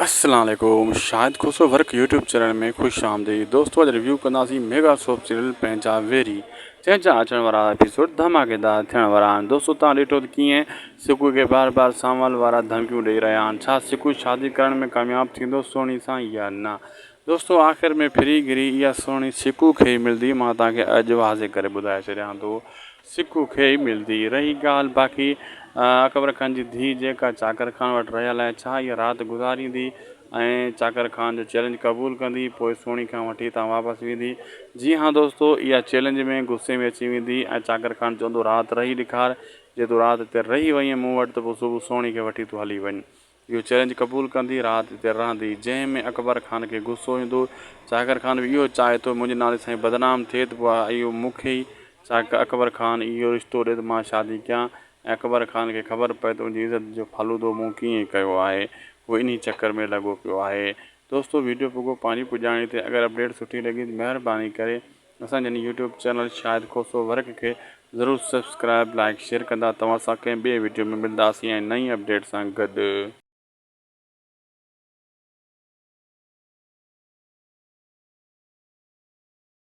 अस्सलाम वालेकुम। शाहिद Khusro work YouTube channel में खुश आमदीद। दोस्तों अॼु रिव्यू कंदासीं मेगा सोप सीरियल पंहिंजा वेरी, जंहिंजा अचण वारा एपिसोड धमाकेदार थियण वारा आहिनि। दोस्तों तव्हां ॾिठो त कीअं सिकू खे बार बार सामान वारा धमकियूं ॾेई रहिया आहिनि। छा सिकू शादी करण में कामयाबु थींदो सोनी सां या न? दोस्तों आख़िर में फिरी गिरी इहा सोनी सिकू खे ई मिलंदी। मां तव्हांखे अॼु वाज़े करे ॿुधाए छॾियां थो, सिकू खे ई मिलंदी। रही ॻाल्हि बाक़ी अकबर खान जी धीउ जेका चाकर खान वटि रहियल आहे, छा इहा राति गुज़ारींदी ऐं चाकर खान जो चैलेंज क़बूल कंदी, पोइ सोनी खां वठी तव्हां वापसि वेंदी? जी हाँ दोस्तों, इहा चैलेंज में गुस्से में अची वेंदी ऐं चाकर खान चवंदो राति रही ॾेखार। जे तूं राति हिते रही वई मूं वटि त पोइ सुबुह सोनी खे वठी तूं हली वञु। इहो चैलेंज क़बूल कंदी, राति हिते रहंदी। जंहिंमें अकबर खान खे गुस्सो ईंदो। चाकर खान बि इहो चाहे थो मुंहिंजे नाले सां बदनाम थिए त पोइ इहो मूंखे ई अकबर खान इहो रिश्तो ॾे त मां शादी कयां। अकबर खान खे ख़बर पए त उनजी इज़त जो फालूदो मूं कीअं कयो आहे, उहो इन चकर में लॻो पियो आहे। दोस्तों वीडियो पुॻो पंहिंजी पुॼाणी ते। अगरि अपडेट सुठी लॻी त महिरबानी करे असांजे यूट्यूब चैनल शाहिद खुसरो वर्क खे ज़रूरु सब्सक्राइब लाइक शेयर कंदा। तव्हां सां कंहिं ॿिए वीडियो में मिलंदासीं ऐं नई अपडेट सां गॾु।